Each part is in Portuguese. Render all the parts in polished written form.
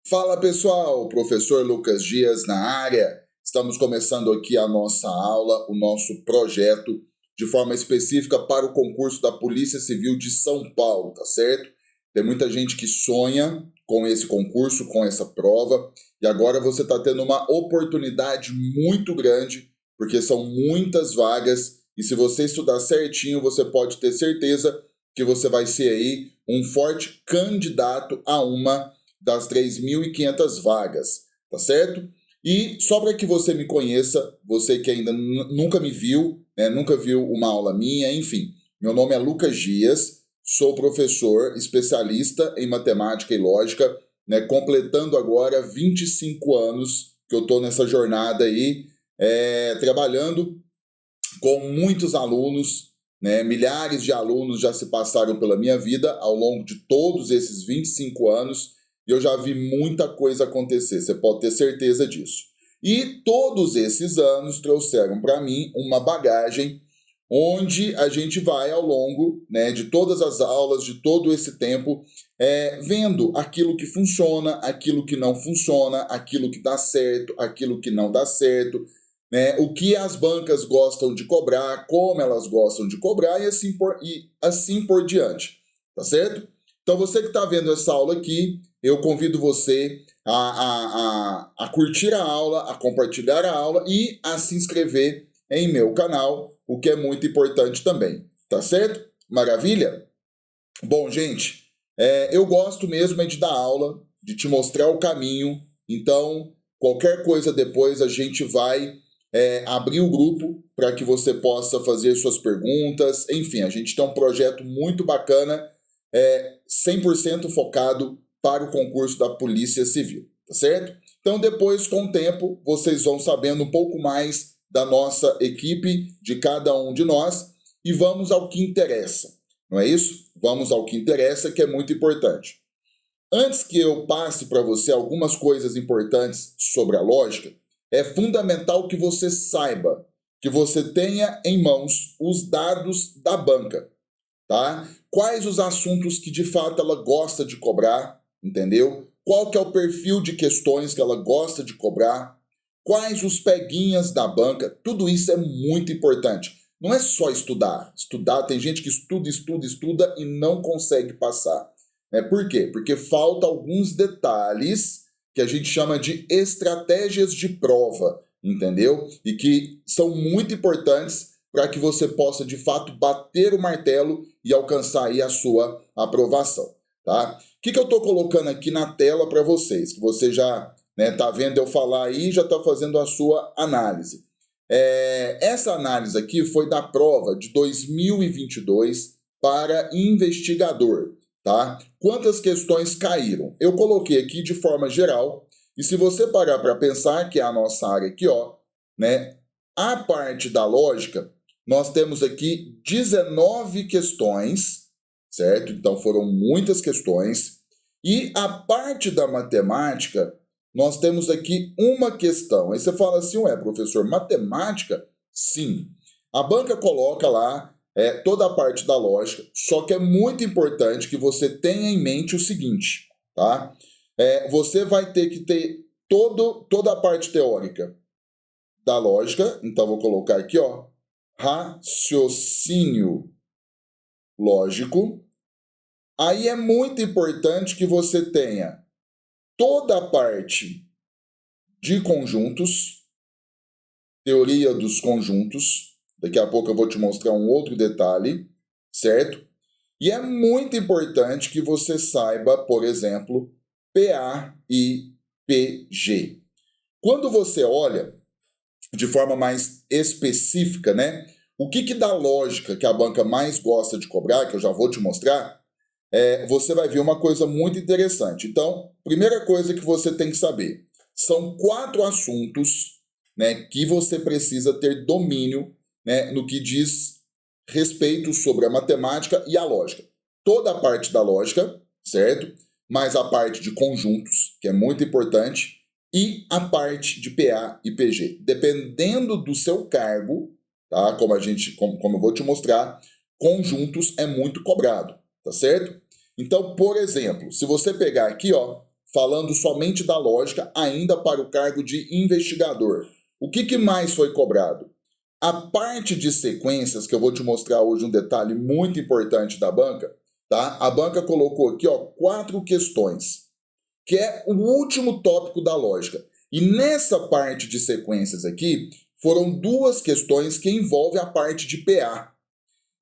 Fala pessoal, professor Lucas Dias na área. Estamos começando aqui a nossa aula, o nosso projeto de forma específica para o concurso da Polícia Civil de São Paulo, tá certo? Tem muita gente que sonha com esse concurso, com essa prova, e agora você está tendo uma oportunidade muito grande, porque são muitas vagas, e se você estudar certinho, você pode ter certeza que você vai ser aí um forte candidato a uma das 3.500 vagas, tá certo? E só para que você me conheça, você que ainda nunca me viu, né, nunca viu uma aula minha, enfim, meu nome é Lucas Dias, sou professor especialista em matemática e lógica, né, completando agora 25 anos que eu estou nessa jornada aí, trabalhando com muitos alunos, né, milhares de alunos já se passaram pela minha vida ao longo de todos esses 25 anos, e eu já vi muita coisa acontecer, você pode ter certeza disso. E todos esses anos trouxeram para mim uma bagagem onde a gente vai ao longo, né, de todas as aulas, de todo esse tempo, vendo aquilo que funciona, aquilo que não funciona, aquilo que dá certo, aquilo que não dá certo, né, o que as bancas gostam de cobrar, como elas gostam de cobrar e assim por diante, tá certo? Então você que está vendo essa aula aqui, eu convido você a curtir a aula, a compartilhar a aula e a se inscrever em meu canal, o que é muito importante também, tá certo? Maravilha? Bom, gente, eu gosto mesmo de dar aula, de te mostrar o caminho, então qualquer coisa depois a gente vai abrir o grupo para que você possa fazer suas perguntas, enfim, a gente tem um projeto muito bacana, 100% focado para o concurso da Polícia Civil, tá certo? Então depois, com o tempo, vocês vão sabendo um pouco mais da nossa equipe, de cada um de nós, e vamos ao que interessa, não é isso? Vamos ao que interessa, que é muito importante. Antes que eu passe para você algumas coisas importantes sobre a lógica, é fundamental que você saiba, que você tenha em mãos os dados da banca, tá? Quais os assuntos que de fato ela gosta de cobrar, entendeu? Qual que é o perfil de questões que ela gosta de cobrar? Quais os peguinhas da banca? Tudo isso é muito importante. Não é só estudar. Estudar, tem gente que estuda e não consegue passar. Por quê? Porque falta alguns detalhes que a gente chama de estratégias de prova, entendeu? E que são muito importantes para que você possa, de fato, bater o martelo e alcançar aí a sua aprovação, tá? O que eu estou colocando aqui na tela para vocês, que você já tá vendo eu falar aí e já está fazendo a sua análise. Essa análise aqui foi da prova de 2022 para investigador, tá? Quantas questões caíram? Eu coloquei aqui de forma geral, e se você parar para pensar, que é a nossa área aqui, ó, né? A parte da lógica, nós temos aqui 19 questões, certo? Então foram muitas questões. E a parte da matemática, nós temos aqui uma questão. Aí você fala assim, ué, professor, matemática? Sim. A banca coloca lá toda a parte da lógica, só que é muito importante que você tenha em mente o seguinte, tá? Você vai ter que ter toda a parte teórica da lógica, então vou colocar aqui, ó, raciocínio lógico. Aí é muito importante que você tenha toda a parte de conjuntos, teoria dos conjuntos. Daqui a pouco eu vou te mostrar um outro detalhe, certo? E é muito importante que você saiba, por exemplo, PA e PG. Quando você olha de forma mais específica, né? O que dá lógica que a banca mais gosta de cobrar, que eu já vou te mostrar, você vai ver uma coisa muito interessante. Então, primeira coisa que você tem que saber, são 4 assuntos, né, que você precisa ter domínio, né, no que diz respeito sobre a matemática e a lógica. Toda a parte da lógica, certo? Mas a parte de conjuntos, que é muito importante, e a parte de PA e PG. Dependendo do seu cargo, tá? Como eu vou te mostrar, conjuntos é muito cobrado, tá certo? Então, por exemplo, se você pegar aqui, ó, falando somente da lógica, ainda para o cargo de investigador. O que mais foi cobrado? A parte de sequências, que eu vou te mostrar hoje um detalhe muito importante da banca, tá? A banca colocou aqui, ó, 4 questões, que é o último tópico da lógica. E nessa parte de sequências aqui, foram 2 questões que envolvem a parte de PA.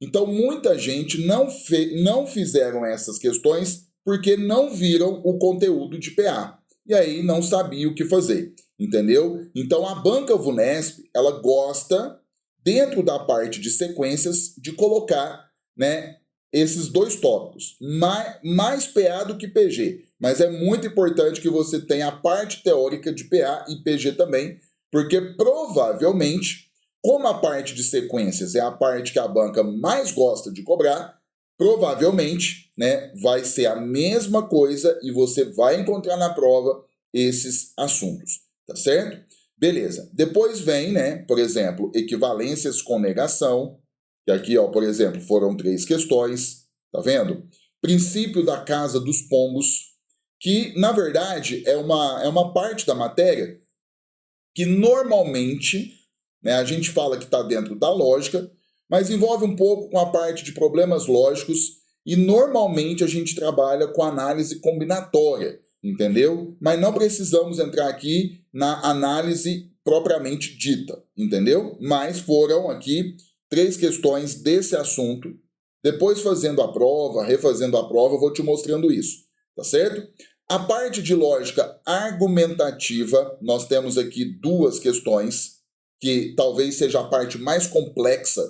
Então, muita gente não fizeram essas questões porque não viram o conteúdo de PA. E aí não sabia o que fazer, entendeu? Então, a banca VUNESP, ela gosta, dentro da parte de sequências, de colocar, né, esses 2 tópicos. Mais PA do que PG. Mas é muito importante que você tenha a parte teórica de PA e PG também, porque provavelmente, como a parte de sequências é a parte que a banca mais gosta de cobrar, provavelmente, né, vai ser a mesma coisa e você vai encontrar na prova esses assuntos, tá certo? Beleza. Depois vem, né, por exemplo, equivalências com negação, que aqui, ó, por exemplo, foram 3 questões, tá vendo? Princípio da casa dos pombos, que na verdade é uma parte da matéria que normalmente, né, a gente fala que está dentro da lógica, mas envolve um pouco com a parte de problemas lógicos e normalmente a gente trabalha com análise combinatória, entendeu? Mas não precisamos entrar aqui na análise propriamente dita, entendeu? Mas foram aqui 3 questões desse assunto. Depois, fazendo a prova, refazendo a prova, eu vou te mostrando isso, tá certo? A parte de lógica argumentativa, nós temos aqui 2 questões, que talvez seja a parte mais complexa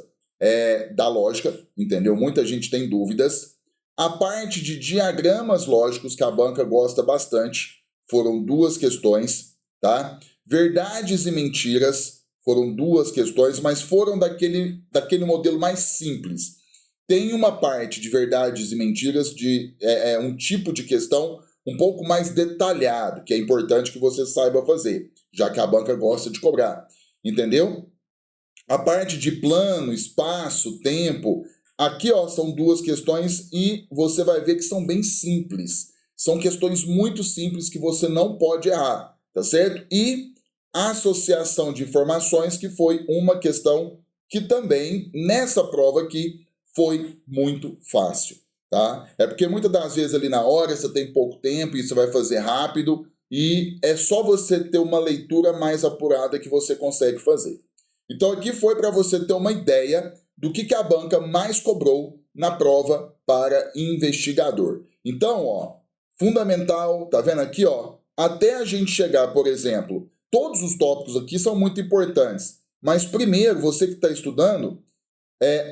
da lógica, entendeu? Muita gente tem dúvidas. A parte de diagramas lógicos, que a banca gosta bastante, foram 2 questões, tá? Verdades e mentiras, foram 2 questões, mas foram daquele modelo mais simples. Tem uma parte de verdades e mentiras, de um tipo de questão um pouco mais detalhado, que é importante que você saiba fazer, já que a banca gosta de cobrar, entendeu? A parte de plano, espaço, tempo, aqui, ó, são 2 questões e você vai ver que são bem simples. São questões muito simples que você não pode errar, tá certo? E associação de informações, que foi uma questão que também, nessa prova aqui, foi muito fácil, tá? É porque muitas das vezes ali na hora você tem pouco tempo e você vai fazer rápido e é só você ter uma leitura mais apurada que você consegue fazer. Então aqui foi para você ter uma ideia do que a banca mais cobrou na prova para investigador. Então, ó, fundamental, tá vendo aqui, ó? Até a gente chegar, por exemplo, todos os tópicos aqui são muito importantes, mas primeiro, você que está estudando,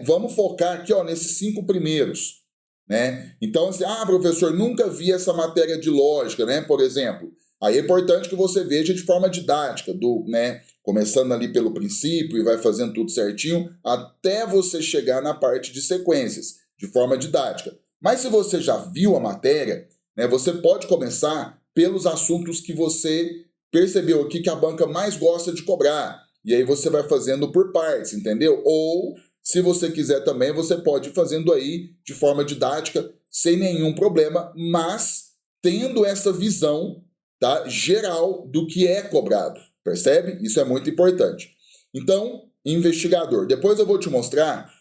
vamos focar aqui, ó, nesses 5 primeiros, né? Então, assim, professor, nunca vi essa matéria de lógica, né? Por exemplo, aí é importante que você veja de forma didática, né? Começando ali pelo princípio e vai fazendo tudo certinho, até você chegar na parte de sequências, de forma didática. Mas se você já viu a matéria, né, você pode começar pelos assuntos que você percebeu aqui que a banca mais gosta de cobrar. E aí você vai fazendo por partes, entendeu? Ou, se você quiser também, você pode ir fazendo aí de forma didática, sem nenhum problema, mas tendo essa visão, tá, geral do que é cobrado. Percebe? Isso é muito importante. Então, investigador. Depois eu vou te mostrar,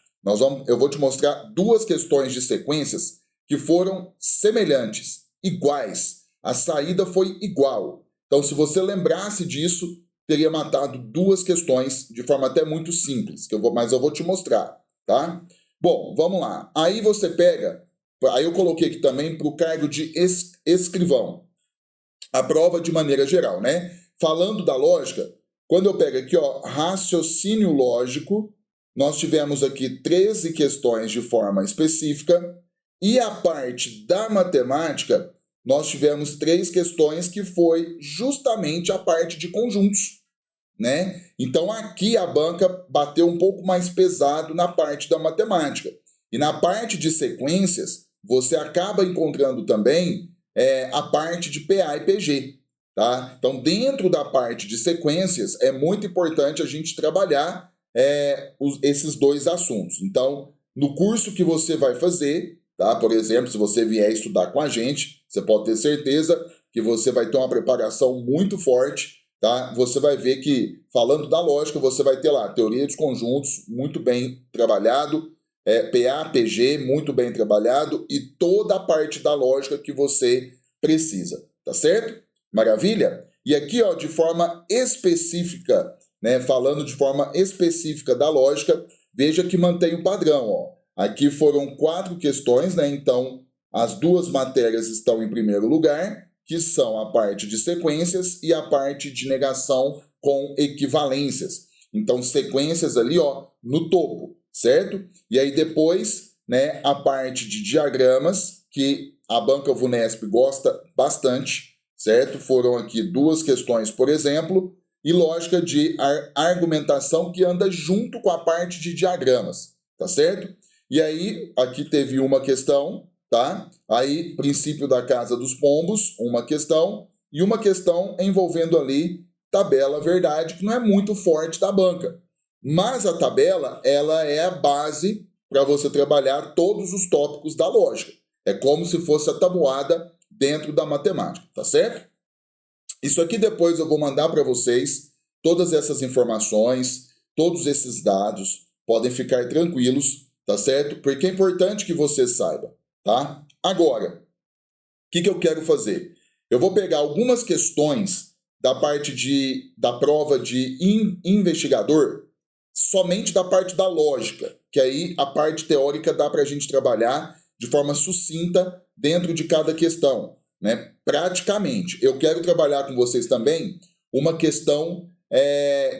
eu vou te mostrar 2 questões de sequências que foram semelhantes, iguais. A saída foi igual. Então, se você lembrasse disso, teria matado 2 questões de forma até muito simples, mas eu vou te mostrar, tá? Bom, vamos lá. Aí você pega, aí eu coloquei aqui também para o cargo de escrivão. A prova de maneira geral, né? Falando da lógica, quando eu pego aqui, ó, raciocínio lógico, nós tivemos aqui 13 questões de forma específica, e a parte da matemática, nós tivemos 3 questões que foi justamente a parte de conjuntos, né? Então aqui a banca bateu um pouco mais pesado na parte da matemática. E na parte de sequências, você acaba encontrando também a parte de PA e PG. Tá? Então, dentro da parte de sequências, é muito importante a gente trabalhar esses 2 assuntos. Então, no curso que você vai fazer, tá? Por exemplo, se você vier estudar com a gente, você pode ter certeza que você vai ter uma preparação muito forte, tá? Você vai ver que, falando da lógica, você vai ter lá teoria dos conjuntos, muito bem trabalhado, PA, PG, muito bem trabalhado, e toda a parte da lógica que você precisa, tá certo? Maravilha? E aqui, ó, de forma específica, né, falando de forma específica da lógica, veja que mantém o padrão, ó. Aqui foram 4 questões, né? Então, as 2 matérias estão em primeiro lugar, que são a parte de sequências e a parte de negação com equivalências. Então, sequências ali, ó, no topo, certo? E aí depois, né, a parte de diagramas, que a banca VUNESP gosta bastante, certo? Foram aqui 2 questões, por exemplo, e lógica de argumentação que anda junto com a parte de diagramas, tá certo? E aí, aqui teve uma questão, tá? Aí, princípio da casa dos pombos, uma questão, e uma questão envolvendo ali tabela verdade, que não é muito forte da banca. Mas a tabela, ela é a base para você trabalhar todos os tópicos da lógica. É como se fosse a tabuada dentro da matemática, tá certo? Isso aqui depois eu vou mandar para vocês todas essas informações, todos esses dados, podem ficar tranquilos, tá certo? Porque é importante que você saiba, tá? Agora, o que eu quero fazer? Eu vou pegar algumas questões da parte da prova de investigador, somente da parte da lógica, que aí a parte teórica dá para a gente trabalhar de forma sucinta dentro de cada questão, né? Praticamente. Eu quero trabalhar com vocês também uma questão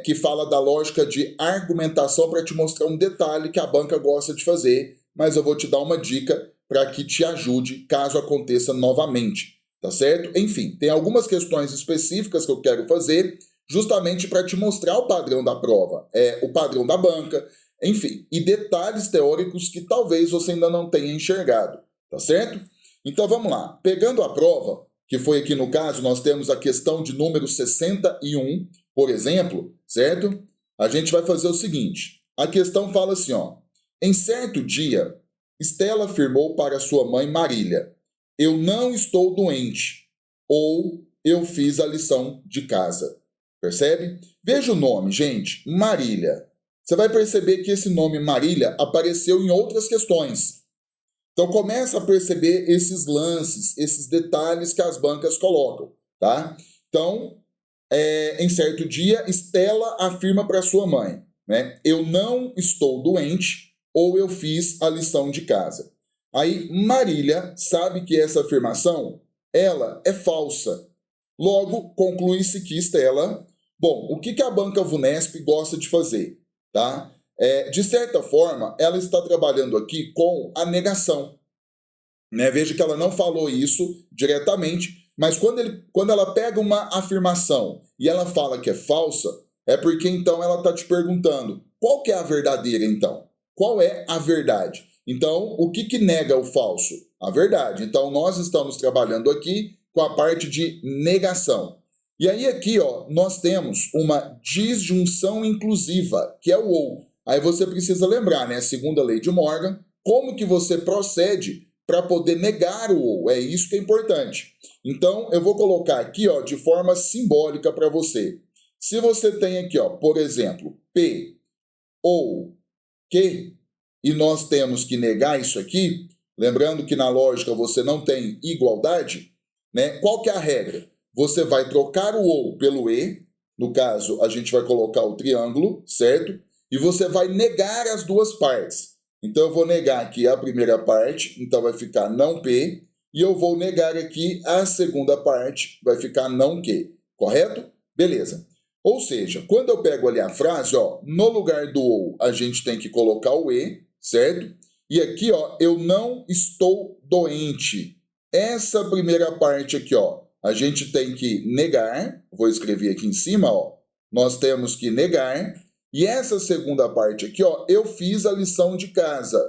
que fala da lógica de argumentação para te mostrar um detalhe que a banca gosta de fazer, mas eu vou te dar uma dica para que te ajude caso aconteça novamente, tá certo? Enfim, tem algumas questões específicas que eu quero fazer justamente para te mostrar o padrão da prova, o padrão da banca, enfim, e detalhes teóricos que talvez você ainda não tenha enxergado, tá certo? Então vamos lá, pegando a prova, que foi aqui no caso, nós temos a questão de número 61, por exemplo, certo? A gente vai fazer o seguinte, a questão fala assim, ó, em certo dia, Estela afirmou para sua mãe Marília, eu não estou doente, ou eu fiz a lição de casa. Percebe? Veja o nome, gente, Marília. Você vai perceber que esse nome Marília apareceu em outras questões. Então começa a perceber esses lances, esses detalhes que as bancas colocam, tá? Então, em certo dia, Estela afirma para sua mãe, né? Eu não estou doente ou eu fiz a lição de casa. Aí Marília sabe que essa afirmação, ela é falsa. Logo, conclui-se que Estela... Bom, o que a banca VUNESP gosta de fazer, tá? De certa forma, ela está trabalhando aqui com a negação, né? Veja que ela não falou isso diretamente, mas quando ela pega uma afirmação e ela fala que é falsa, é porque então ela está te perguntando, qual que é a verdadeira então? Qual é a verdade? Então, o que nega o falso? A verdade. Então, nós estamos trabalhando aqui com a parte de negação. E aí aqui, ó, nós temos uma disjunção inclusiva, que é o ou. Aí você precisa lembrar, né, segundo a lei de Morgan, como que você procede para poder negar o ou. É isso que é importante. Então, eu vou colocar aqui, ó, de forma simbólica para você. Se você tem aqui, ó, por exemplo, P ou Q, e nós temos que negar isso aqui, lembrando que na lógica você não tem igualdade, né? Qual que é a regra? Você vai trocar o ou pelo e, no caso, a gente vai colocar o triângulo, certo? E você vai negar as duas partes. Então, eu vou negar aqui a primeira parte, então vai ficar não P, e eu vou negar aqui a segunda parte, vai ficar não Q, correto? Beleza. Ou seja, quando eu pego ali a frase, ó, no lugar do ou, a gente tem que colocar o e, certo? E aqui, ó, eu não estou doente. Essa primeira parte aqui, ó, a gente tem que negar, vou escrever aqui em cima, ó, nós temos que negar, e essa segunda parte aqui, ó, eu fiz a lição de casa,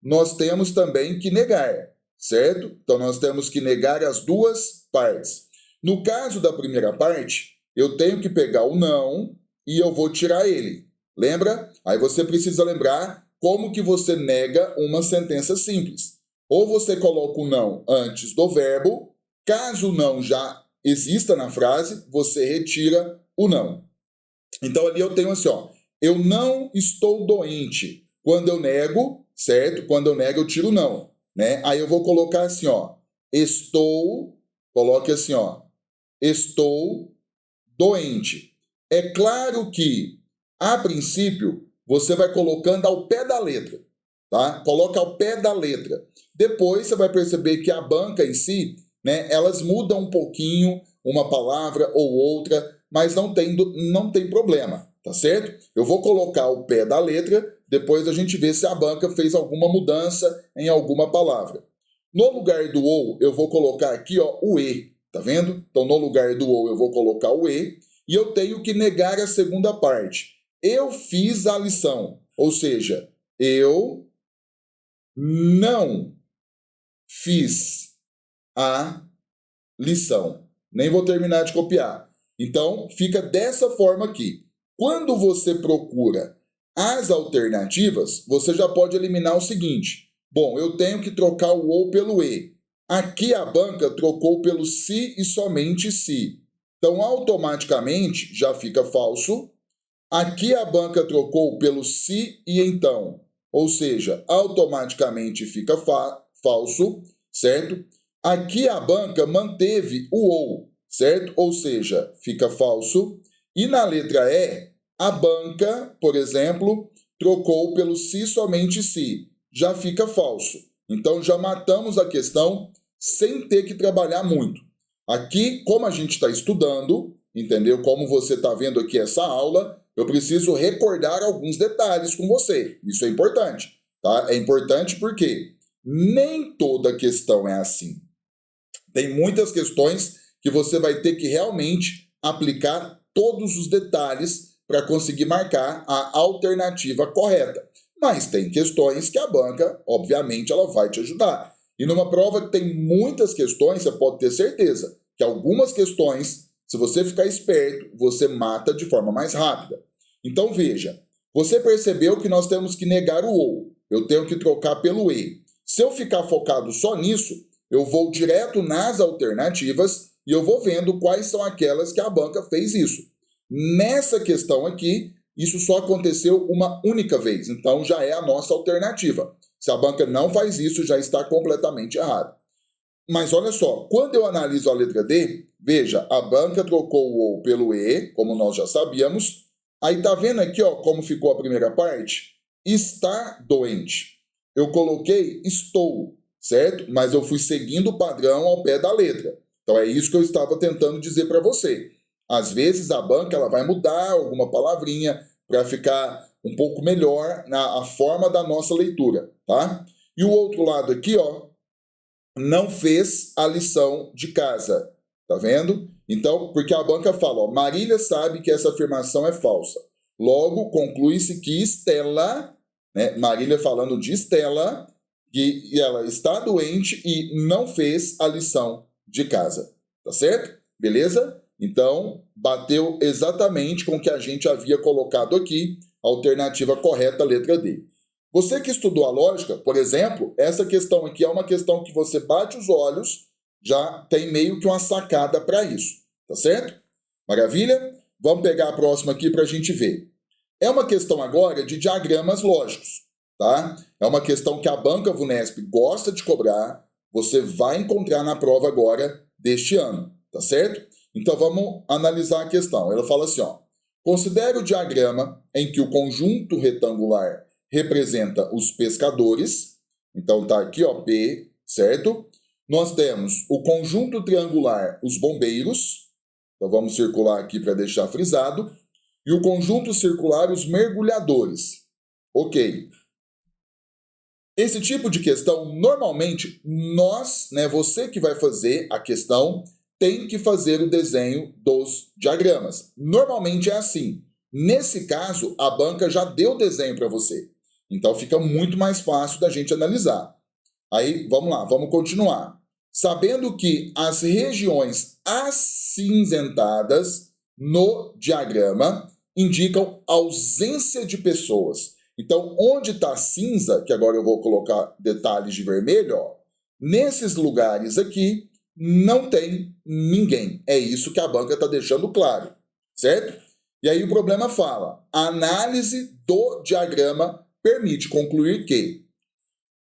nós temos também que negar, certo? Então, nós temos que negar as duas partes. No caso da primeira parte, eu tenho que pegar o não e eu vou tirar ele. Lembra? Aí você precisa lembrar como que você nega uma sentença simples. Ou você coloca o não antes do verbo, caso o não já exista na frase, você retira o não. Então ali eu tenho assim, ó, eu não estou doente. Quando eu nego, certo? Quando eu nego, eu tiro o não, né? Aí eu vou colocar assim, ó, coloque assim, ó, estou doente. É claro que, a princípio, você vai colocando ao pé da letra, tá? Coloca ao pé da letra. Depois você vai perceber que a banca em si, né, elas mudam um pouquinho, uma palavra ou outra, mas não tem problema, tá certo? Eu vou colocar ao pé da letra, depois a gente vê se a banca fez alguma mudança em alguma palavra. No lugar do ou, eu vou colocar aqui, ó, o e, tá vendo? Então, no lugar do ou, eu vou colocar o e, e eu tenho que negar a segunda parte. Eu fiz a lição, ou seja, eu não fiz a lição. Nem vou terminar de copiar. Então, fica dessa forma aqui. Quando você procura as alternativas, você já pode eliminar o seguinte. Bom, eu tenho que trocar o ou pelo e. Aqui a banca trocou pelo se e somente se. Então, automaticamente, já fica falso. Aqui a banca trocou pelo se e então. Ou seja, automaticamente fica falso, certo? Aqui a banca manteve o ou, certo? Ou seja, fica falso. E na letra E, a banca, por exemplo, trocou pelo se somente se. Já fica falso. Então já matamos a questão sem ter que trabalhar muito. Aqui, como a gente está estudando, entendeu? Como você está vendo aqui essa aula, eu preciso recordar alguns detalhes com você. Isso é importante, tá? É importante porque nem toda questão é assim. Tem muitas questões que você vai ter que realmente aplicar todos os detalhes para conseguir marcar a alternativa correta. Mas tem questões que a banca, obviamente, ela vai te ajudar. E numa prova que tem muitas questões, você pode ter certeza que algumas questões, se você ficar esperto, você mata de forma mais rápida. Então veja, você percebeu que nós temos que negar o ou. Eu tenho que trocar pelo e. Se eu ficar focado só nisso, eu vou direto nas alternativas e eu vou vendo quais são aquelas que a banca fez isso. Nessa questão aqui, isso só aconteceu uma única vez, então já é a nossa alternativa. Se a banca não faz isso, já está completamente errado. Mas olha só, quando eu analiso a letra D, veja, a banca trocou o ou pelo e, como nós já sabíamos. Aí tá vendo aqui, ó, como ficou a primeira parte? Está doente. Eu coloquei estou, certo? Mas eu fui seguindo o padrão ao pé da letra. Então é isso que eu estava tentando dizer para você. Às vezes a banca ela vai mudar alguma palavrinha para ficar um pouco melhor na forma da nossa leitura, tá? E o outro lado aqui, ó, não fez a lição de casa, tá vendo? Então, porque a banca fala, ó, Marília sabe que essa afirmação é falsa. Logo, conclui-se que Estela, né, Marília falando de Estela, que ela está doente e não fez a lição de casa, tá certo? Beleza? Então, bateu exatamente com o que a gente havia colocado aqui, a alternativa correta, letra D. Você que estudou a lógica, por exemplo, essa questão aqui é uma questão que você bate os olhos, já tem meio que uma sacada para isso, tá certo? Maravilha? Vamos pegar a próxima aqui para a gente ver. É uma questão agora de diagramas lógicos, tá? É uma questão que a banca VUNESP gosta de cobrar, você vai encontrar na prova agora deste ano, tá certo? Então vamos analisar a questão. Ela fala assim, ó, considere o diagrama em que o conjunto retangular representa os pescadores. Então tá aqui, ó, P, certo? Nós temos o conjunto triangular, os bombeiros. Então vamos circular aqui para deixar frisado. E o conjunto circular, os mergulhadores. Ok. Esse tipo de questão, normalmente, nós, né, você que vai fazer a questão, tem que fazer o desenho dos diagramas. Normalmente é assim. Nesse caso, a banca já deu o desenho para você. Então fica muito mais fácil da gente analisar. Aí, vamos lá, vamos continuar. Sabendo que as regiões acinzentadas no diagrama indicam ausência de pessoas. Então, onde está cinza, que agora eu vou colocar detalhes de vermelho, ó, nesses lugares aqui não tem ninguém. É isso que a banca está deixando claro, certo? E aí o problema fala, a análise do diagrama permite concluir que,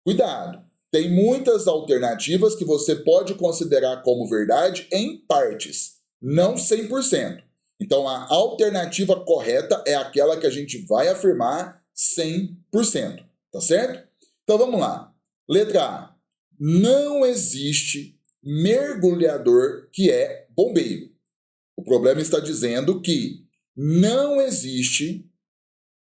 cuidado, tem muitas alternativas que você pode considerar como verdade em partes, não 100%. Então, a alternativa correta é aquela que a gente vai afirmar 100%, tá certo? Então, vamos lá. Letra A. Não existe mergulhador que é bombeiro. O problema está dizendo que não existe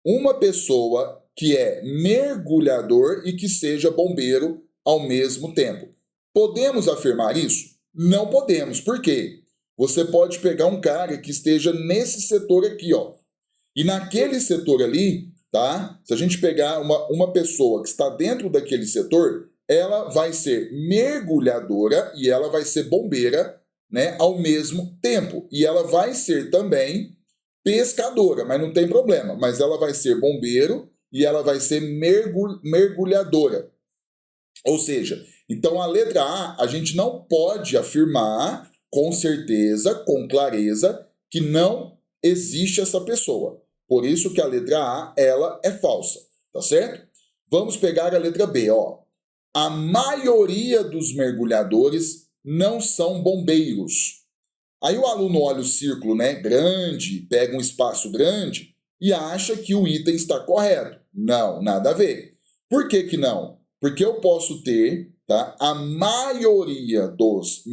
uma pessoa que é mergulhador e que seja bombeiro ao mesmo tempo. Podemos afirmar isso? Não podemos. Por quê? Você pode pegar um cara que esteja nesse setor aqui, ó. E naquele setor ali, tá? Se a gente pegar uma pessoa que está dentro daquele setor, ela vai ser mergulhadora e ela vai ser bombeira, né, ao mesmo tempo. E ela vai ser também pescadora, mas não tem problema. Mas ela vai ser bombeiro e ela vai ser mergulhadora. Ou seja, então a letra A, a gente não pode afirmar com certeza, com clareza, que não existe essa pessoa. Por isso que a letra A, ela é falsa, tá certo? Vamos pegar a letra B, ó. A maioria dos mergulhadores não são bombeiros. Aí o aluno olha o círculo, né, grande, pega um espaço grande e acha que o item está correto. Não, nada a ver. Por que que não? Porque eu posso ter, tá, a maioria dos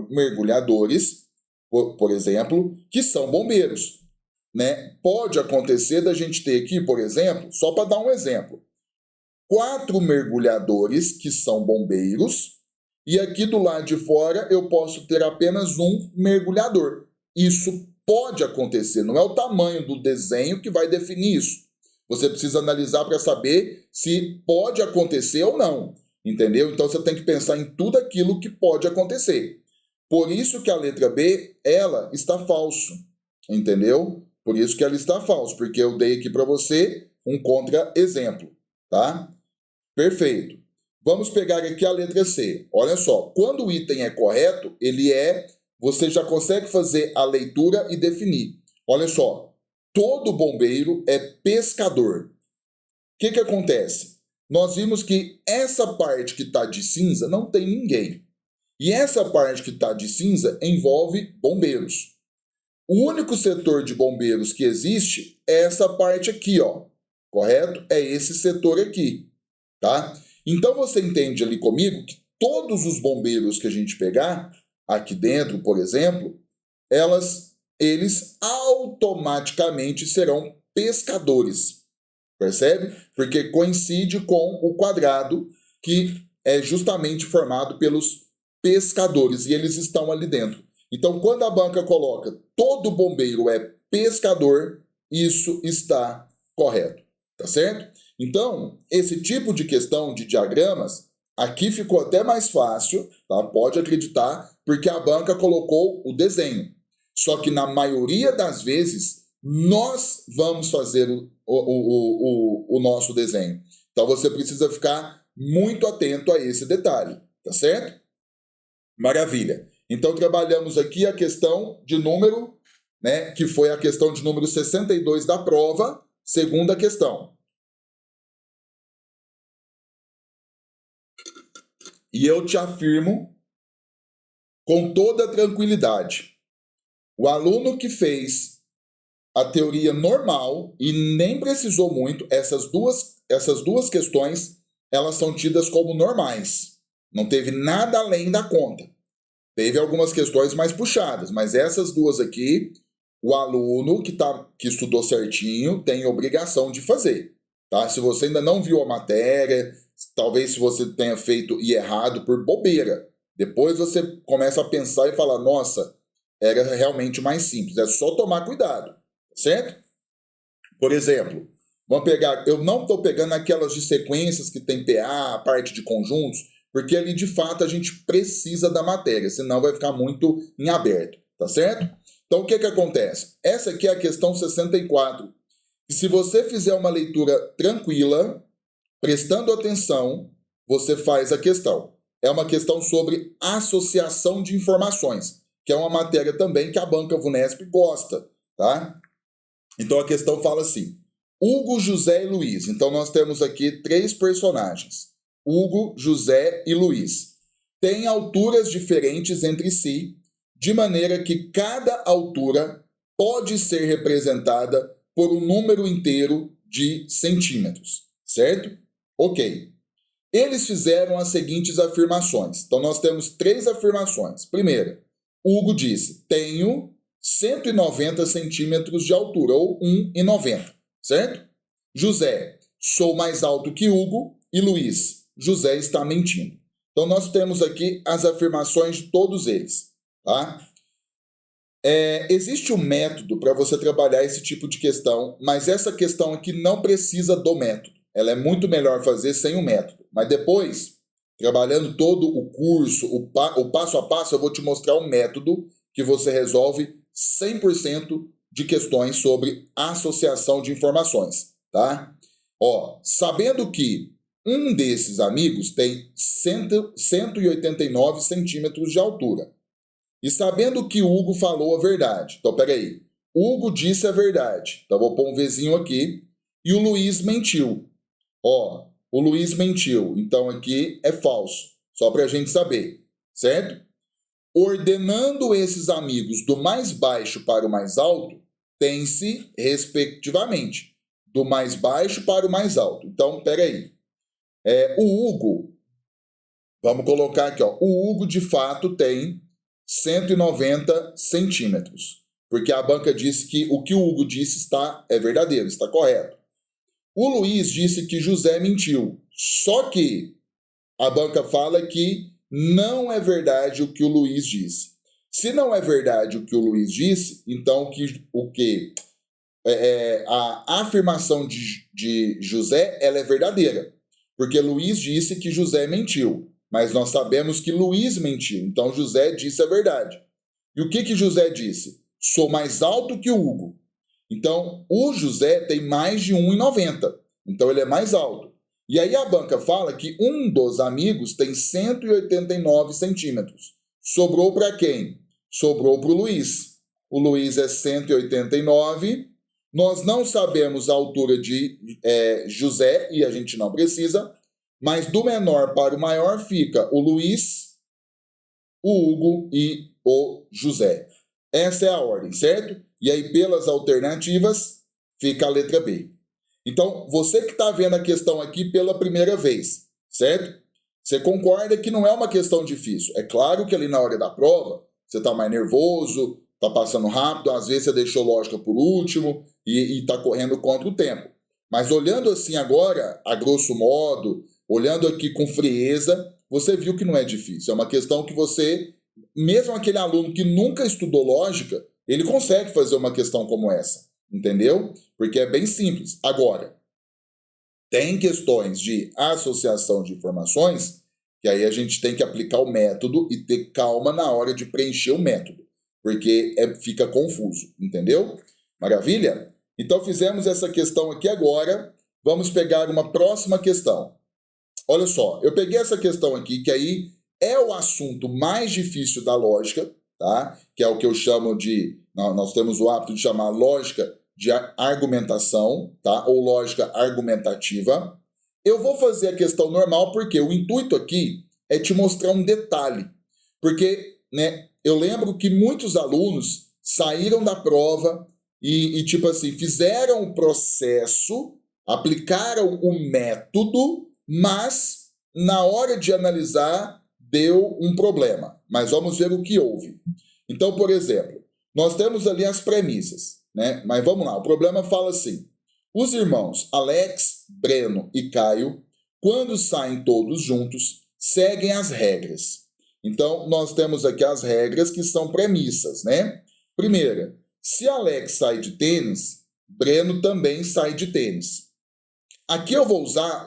mergulhadores, por exemplo, que são bombeiros, né? Pode acontecer da gente ter aqui, por exemplo, só para dar um exemplo, 4 mergulhadores que são bombeiros, e aqui do lado de fora eu posso ter apenas um mergulhador. Isso pode acontecer, não é o tamanho do desenho que vai definir isso. Você precisa analisar para saber se pode acontecer ou não, entendeu? Então você tem que pensar em tudo aquilo que pode acontecer. Por isso que a letra B, ela está falso, entendeu? Por isso que ela está falso, porque eu dei aqui para você um contra-exemplo, tá? Perfeito. Vamos pegar aqui a letra C. Olha só, quando o item é correto, você já consegue fazer a leitura e definir. Olha só, todo bombeiro é pescador. O que acontece? Nós vimos que essa parte que está de cinza não tem ninguém. E essa parte que está de cinza envolve bombeiros. O único setor de bombeiros que existe é essa parte aqui, ó. Correto? É esse setor aqui, tá? Então você entende ali comigo que todos os bombeiros que a gente pegar aqui dentro, por exemplo, eles automaticamente serão pescadores. Percebe? Porque coincide com o quadrado que é justamente formado pelos pescadores e eles estão ali dentro. Então, quando a banca coloca todo bombeiro é pescador, isso está correto, tá certo? Então, esse tipo de questão de diagramas, aqui ficou até mais fácil, tá? Pode acreditar, porque a banca colocou o desenho. Só que na maioria das vezes, nós vamos fazer o nosso desenho. Então, você precisa ficar muito atento a esse detalhe, tá certo? Maravilha. Então, trabalhamos aqui a questão de número, né, que foi a questão de número 62 da prova, segunda questão. E eu te afirmo com toda tranquilidade, o aluno que fez a teoria normal e nem precisou muito, essas duas questões, elas são tidas como normais. Não teve nada além da conta. Teve algumas questões mais puxadas, mas essas duas aqui, o aluno que estudou certinho tem obrigação de fazer. Tá? Se você ainda não viu a matéria, talvez se você tenha feito e errado por bobeira, depois você começa a pensar e falar, nossa, era realmente mais simples. É só tomar cuidado, certo? Por exemplo, vamos pegar, eu não estou pegando aquelas de sequências que tem PA, a parte de conjuntos, porque ali de fato a gente precisa da matéria, senão vai ficar muito em aberto, tá certo? Então o que acontece? Essa aqui é a questão 64. E se você fizer uma leitura tranquila, prestando atenção, você faz a questão. É uma questão sobre associação de informações. que é uma matéria também que a banca VUNESP gosta, tá? Então a questão fala assim: Hugo, José e Luiz. Então nós temos aqui 3 personagens: Hugo, José e Luiz. Têm alturas diferentes entre si, de maneira que cada altura pode ser representada por um número inteiro de centímetros, certo? Ok. Eles fizeram as seguintes afirmações. Então nós temos 3 afirmações. Primeira, Hugo disse: tenho 190 centímetros de altura, ou 1,90, certo? José: sou mais alto que Hugo. E Luiz: José está mentindo. Então nós temos aqui as afirmações de todos eles, tá? Existe um método para você trabalhar esse tipo de questão, mas essa questão aqui não precisa do método. Ela é muito melhor fazer sem o método. Mas depois, trabalhando todo o curso, o passo a passo, eu vou te mostrar um método que você resolve 100% de questões sobre associação de informações, tá? Sabendo que um desses amigos tem 189 centímetros de altura, e sabendo que Hugo falou a verdade. Então, peraí. Hugo disse a verdade. Então, vou pôr um Vzinho aqui. E o Luiz mentiu. O Luiz mentiu. Então, aqui é falso. Só para a gente saber. Certo? Ordenando esses amigos do mais baixo para o mais alto, tem-se, respectivamente, do mais baixo para o mais alto. Então, peraí. O Hugo, vamos colocar aqui, o Hugo, de fato, tem 190 centímetros, porque a banca disse que o que o Hugo disse é verdadeiro, está correto. O Luiz disse que José mentiu, só que a banca fala que não é verdade o que o Luiz disse. Se não é verdade o que o Luiz disse, então a afirmação de José ela é verdadeira, porque Luiz disse que José mentiu. Mas nós sabemos que Luiz mentiu, então José disse a verdade. E o que José disse? Sou mais alto que o Hugo. Então, o José tem mais de 1,90, então ele é mais alto. E aí a banca fala que um dos amigos tem 189 centímetros. Sobrou para quem? Sobrou para o Luiz. O Luiz é 189. Nós não sabemos a altura de José, e a gente não precisa. Mas do menor para o maior fica o Luiz, o Hugo e o José. Essa é a ordem, certo? E aí, pelas alternativas, fica a letra B. Então, você que está vendo a questão aqui pela primeira vez, certo? Você concorda que não é uma questão difícil. É claro que ali na hora da prova, você está mais nervoso, está passando rápido, às vezes você deixou lógica por último e está correndo contra o tempo. Mas olhando assim agora, a grosso modo, olhando aqui com frieza, você viu que não é difícil. É uma questão que você, mesmo aquele aluno que nunca estudou lógica, ele consegue fazer uma questão como essa, entendeu? Porque é bem simples. Agora, tem questões de associação de informações que aí a gente tem que aplicar o método e ter calma na hora de preencher o método, porque fica confuso, entendeu? Maravilha? Então fizemos essa questão aqui agora, vamos pegar uma próxima questão. Olha só, eu peguei essa questão aqui, que aí é o assunto mais difícil da lógica, tá? Que é o que eu chamo de, nós temos o hábito de chamar lógica de argumentação, tá? Ou lógica argumentativa. Eu vou fazer a questão normal porque o intuito aqui é te mostrar um detalhe. Porque, né, eu lembro que muitos alunos saíram da prova e tipo assim, fizeram o processo, aplicaram o método, mas na hora de analisar deu um problema. Mas vamos ver o que houve. Então, por exemplo, nós temos ali as premissas, né? Mas vamos lá, o problema fala assim: os irmãos Alex, Breno e Caio, quando saem todos juntos, seguem as regras. Então, nós temos aqui as regras que são premissas, né? Primeira, se Alex sai de tênis, Breno também sai de tênis. Aqui eu vou usar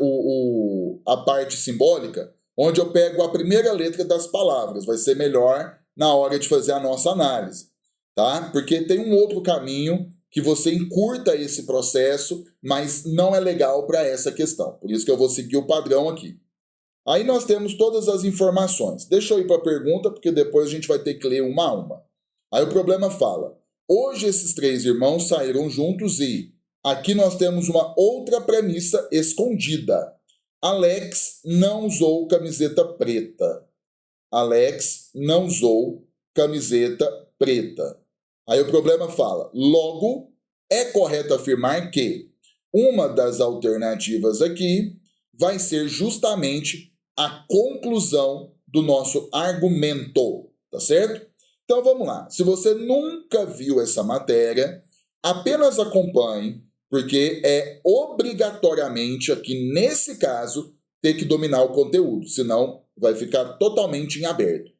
a parte simbólica, onde eu pego a primeira letra das palavras. Vai ser melhor na hora de fazer a nossa análise, tá? Porque tem um outro caminho que você encurta esse processo, mas não é legal para essa questão. Por isso que eu vou seguir o padrão aqui. Aí nós temos todas as informações. Deixa eu ir para a pergunta, porque depois a gente vai ter que ler uma a uma. Aí o problema fala, hoje esses 3 irmãos saíram juntos e aqui nós temos uma outra premissa escondida. Alex não usou camiseta preta. Alex não usou camiseta preta. Aí o problema fala, logo, é correto afirmar que uma das alternativas aqui vai ser justamente a conclusão do nosso argumento, tá certo? Então vamos lá. Se você nunca viu essa matéria, apenas acompanhe, porque é obrigatoriamente aqui nesse caso ter que dominar o conteúdo, senão vai ficar totalmente em aberto.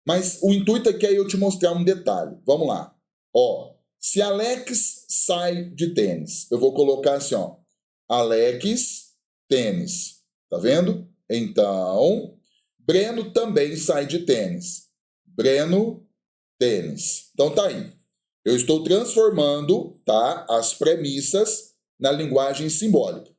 Mas o intuito aqui é eu te mostrar um detalhe. Vamos lá. Ó, se Alex sai de tênis, eu vou colocar assim, ó. Alex, tênis. Tá vendo? Então, Breno também sai de tênis. Breno, tênis. Então tá aí. Eu estou transformando, tá, as premissas na linguagem simbólica.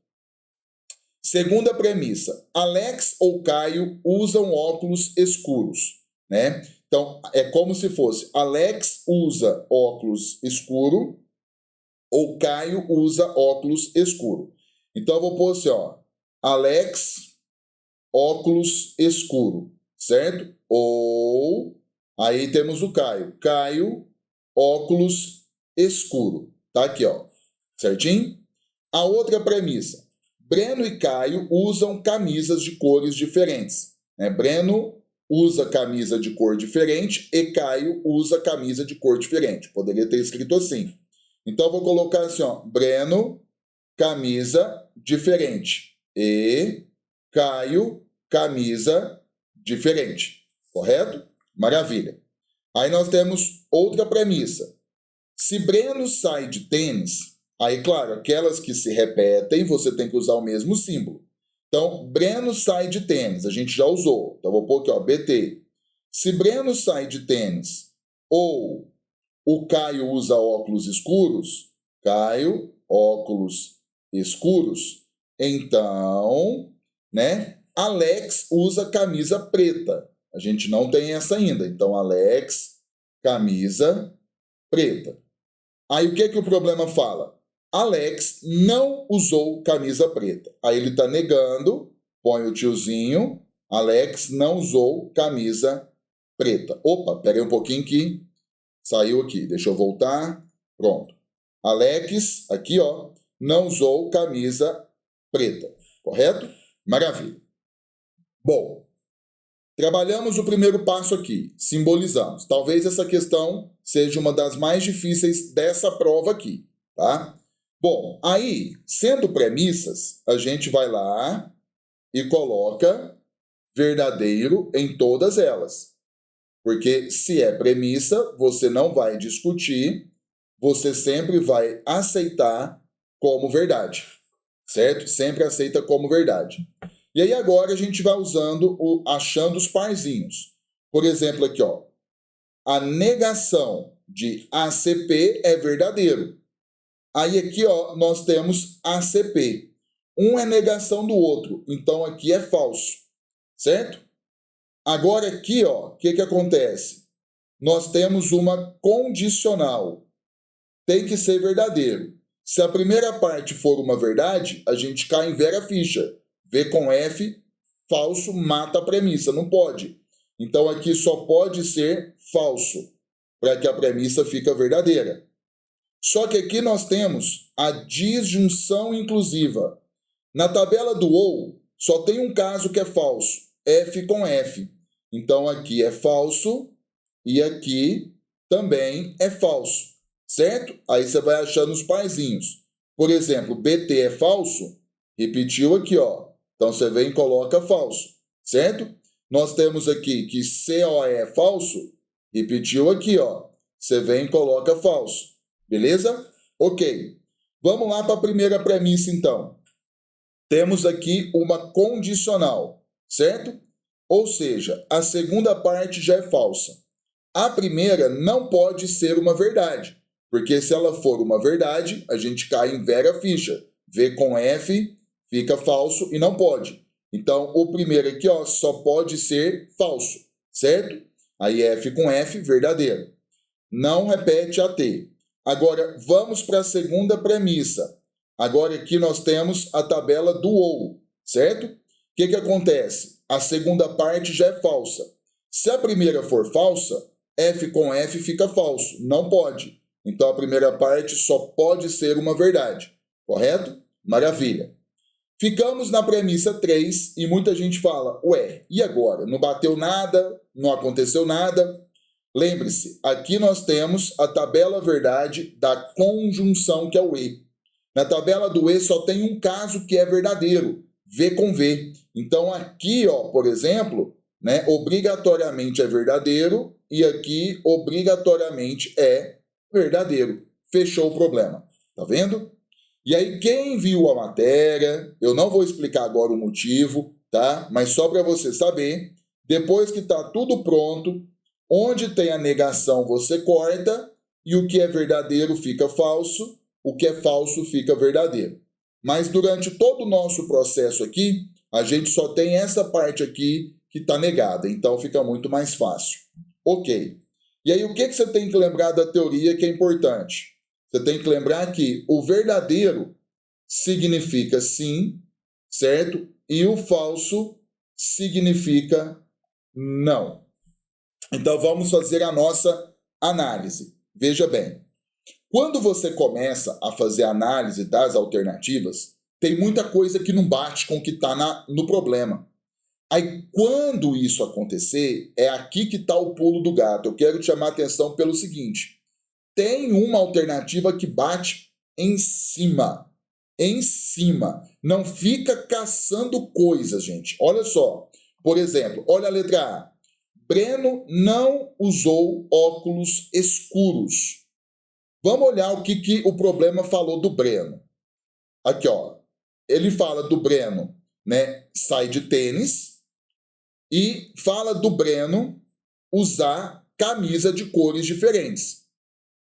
Segunda premissa. Alex ou Caio usam óculos escuros, né? Então, é como se fosse Alex usa óculos escuro ou Caio usa óculos escuro. Então, eu vou pôr assim, ó. Alex, óculos escuro, certo? Ou, aí temos o Caio. Caio, óculos escuro. Tá aqui, ó. Certinho? A outra premissa. Breno e Caio usam camisas de cores diferentes. Né? Breno usa camisa de cor diferente e Caio usa camisa de cor diferente. Poderia ter escrito assim. Então, eu vou colocar assim, ó. Breno, camisa diferente. E Caio, camisa diferente. Correto? Maravilha. Aí nós temos outra premissa. Se Breno sai de tênis, aí, claro, aquelas que se repetem, você tem que usar o mesmo símbolo. Então, Breno sai de tênis, a gente já usou. Então, vou pôr aqui, ó, BT. Se Breno sai de tênis ou o Caio usa óculos escuros, Caio, óculos escuros, então, né, Alex usa camisa preta. A gente não tem essa ainda. Então, Alex, camisa preta. Aí, o que é que o problema fala? Alex não usou camisa preta. Aí ele está negando, põe o tiozinho, Alex não usou camisa preta. Opa, peraí um pouquinho que saiu aqui. Deixa eu voltar. Pronto. Alex, aqui ó, não usou camisa preta. Correto? Maravilha. Bom, trabalhamos o primeiro passo aqui, simbolizamos. Talvez essa questão seja uma das mais difíceis dessa prova aqui, tá? Bom, aí, sendo premissas, a gente vai lá e coloca verdadeiro em todas elas. Porque se é premissa, você não vai discutir, você sempre vai aceitar como verdade, certo? Sempre aceita como verdade. E aí agora a gente vai usando achando os parzinhos. Por exemplo, aqui, ó. A negação de ACP é verdadeiro. Aí aqui, ó, nós temos ACP. Um é negação do outro, então aqui é falso, certo? Agora aqui, ó, o que acontece? Nós temos uma condicional. Tem que ser verdadeiro. Se a primeira parte for uma verdade, a gente cai em vera ficha. V com F, falso, mata a premissa. Não pode. Então aqui só pode ser falso, para que a premissa fique verdadeira. Só que aqui nós temos a disjunção inclusiva. Na tabela do OU, só tem um caso que é falso, F com F. Então aqui é falso e aqui também é falso, certo? Aí você vai achando os parzinhos. Por exemplo, BT é falso, repetiu aqui, ó. Então você vem e coloca falso, certo? Nós temos aqui que COE é falso, repetiu aqui, ó. Você vem e coloca falso. Beleza? Ok. Vamos lá para a primeira premissa, então. Temos aqui uma condicional, certo? Ou seja, a segunda parte já é falsa. A primeira não pode ser uma verdade, porque se ela for uma verdade, a gente cai em vera ficha. V com F fica falso e não pode. Então, o primeiro aqui ó, só pode ser falso, certo? Aí F com F, verdadeiro. não repete a T. Agora, vamos para a segunda premissa. Agora aqui nós temos a tabela do OU, certo? O que acontece? A segunda parte já é falsa. Se a primeira for falsa, F com F fica falso. Não pode. Então, a primeira parte só pode ser uma verdade. Correto? Maravilha. Ficamos na premissa 3 e muita gente fala, ué, e agora? Não bateu nada? Não aconteceu nada? Lembre-se, aqui nós temos a tabela verdade da conjunção, que é o E. Na tabela do E só tem um caso que é verdadeiro, V com V. Então aqui, ó, por exemplo, né, obrigatoriamente é verdadeiro e aqui obrigatoriamente é verdadeiro. Fechou o problema. Tá vendo? E aí quem viu a matéria, eu não vou explicar agora o motivo, tá? Mas só para você saber, depois que tá tudo pronto, onde tem a negação você corta e o que é verdadeiro fica falso, o que é falso fica verdadeiro. Mas durante todo o nosso processo aqui, a gente só tem essa parte aqui que está negada, então fica muito mais fácil. Ok. E aí o que você tem que lembrar da teoria que é importante? Você tem que lembrar que o verdadeiro significa sim, certo? E o falso significa não. Então vamos fazer a nossa análise. Veja bem, quando você começa a fazer a análise das alternativas, tem muita coisa que não bate com o que está no problema. Aí quando isso acontecer, é aqui que está o pulo do gato. Eu quero te chamar a atenção pelo seguinte. Tem uma alternativa que bate em cima. Em cima. Não fica caçando coisas, gente. Olha só. Por exemplo, olha a letra A. Breno não usou óculos escuros. Vamos olhar o que o problema falou do Breno. Aqui, ó. Ele fala do Breno, né, sai de tênis e fala do Breno usar camisa de cores diferentes.